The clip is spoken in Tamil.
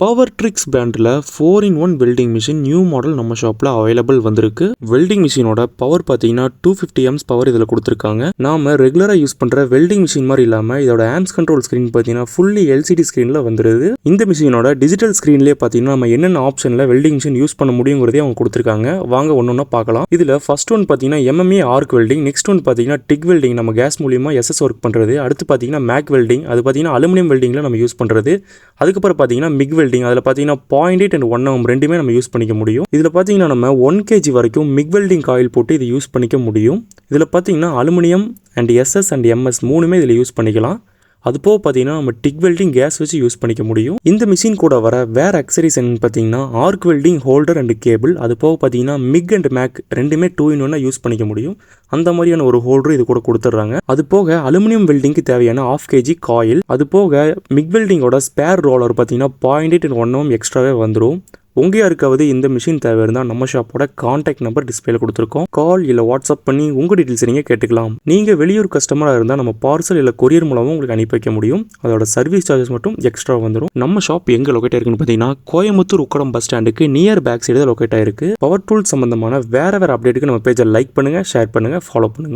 பவர் ட்ரிக்ஸ் பிராண்டில் 4-in-1 welding machine new model நம்ம ஷாப்பில் அவைலபிள் வந்திருக்கு. வெல்டிங் மிஷினோட பவர் பார்த்தீங்கன்னா 250 amps பவர் இதில் கொடுத்துருக்காங்க. நாம ரெகுலராக யூஸ் பண்ணுற வெல்டிங் மிஷின் மாதிரி இல்லாமல் இதோட ஆம்ஸ் கண்ட்ரோல் ஸ்க்ரீன் பார்த்தீங்கன்னா ஃபுல்லி எல்சிடி ஸ்க்ரீனில் வந்துருது. இந்த மிஷினோட டிஜிட்டல் ஸ்க்ரீன்லேயே பார்த்தீங்கன்னா நம்ம என்னென்ன ஆப்ஷனில் வெல்டிங் மிஷின் யூஸ் பண்ண முடியுங்கிறதே அவங்க கொடுத்துருக்காங்க. வாங்க ஒன்று பார்க்கலாம். இதில் ஃபர்ஸ்ட் ஒன் பார்த்தீங்கன்னா MMA arc welding, next one பார்த்தீங்கன்னா டிக் வெல்டிங், நம்ம கேஸ் மூலியமாக SS ஒர்க் பண்ணுறது. அடுத்து பார்த்தீங்கன்னா மேக் வெல்டிங், அது பார்த்தீங்கன்னா அலுமினியம் வெல்டிங்கில் நம்ம யூஸ் பண்ணுறது. அதுக்கப்புறம் பார்த்தீங்கன்னா மிக் வெல்டிங், அதில் பார்த்தீங்கன்னா 0.8 and 1 ohm ரெண்டுமே நம்ம யூஸ் பண்ணிக்க முடியும். இதில் பார்த்தீங்கன்னா நம்ம 1 kg வரைக்கும் மிக் வெல்டிங் காயில் போட்டு இதை யூஸ் பண்ணிக்க முடியும். இதில் பார்த்தீங்கன்னா aluminium and SS and MS மூணுமே இதில் யூஸ் பண்ணிக்கலாம். அது போக பார்த்தீங்கன்னா நம்ம டிக் வெல்டிங் கேஸ் வச்சு யூஸ் பண்ணிக்க முடியும். இந்த மிஷின் கூட வர வேறு அக்சரிஸ் என்னன்னு பார்த்தீங்கன்னா arc welding holder and cable, அது போக பார்த்தீங்கன்னா மிக் அண்ட் மேக் ரெண்டுமே 2-in-1 யூஸ் பண்ணிக்க முடியும். அந்த மாதிரியான ஒரு ஹோல்டர் இது கூட கொடுத்துட்றாங்க. அது போக அலுமினியம் வெல்டிங்க்கு தேவையான 1/2 kg காயில், அது போக மிக் வெல்டிங்கோட ஸ்பேர் ரோலர் பார்த்தீங்கன்னா 0.8 and 1 ohm எக்ஸ்ட்ராவே வந்துடும். உங்கள் யாருக்காவது இந்த மிஷின் தேவை இருந்தால் நம்ம ஷாப்போட கான்டாக்ட் நம்பர் டிஸ்பிளேல கொடுத்துருக்கோம். கால் இல்லை வாட்ஸ்அப் பண்ணி உங்கள் டீட்டெயில்ஸ் நீங்கள் கேட்டுக்கலாம். நீங்கள் வெளியூர் கஸ்டமராக இருந்தால் நம்ம பார்சல் இல்லை கொரியர் மூலமும் உங்களுக்கு அனுப்பி வைக்க முடியும். அதோட சர்வீஸ் சார்ஜஸ் மட்டும் எக்ஸ்ட்ரா வந்துடும். நம்ம ஷாப் எங்கே லொக்கேட் ஆயிருக்குன்னு பார்த்தீங்கன்னா கோயம்புத்தூர் உக்கடம் பஸ் ஸ்டாண்டுக்கு நியர் பேக் சைடு லொக்கேட் ஆயிருக்கு. பவர் டூல் சம்பந்தமான வேற அப்டேட்டுக்கு நம்ம பேஜை லைக் பண்ணுங்கள், ஷேர் பண்ணுங்கள், ஃபாலோ பண்ணுங்கள்.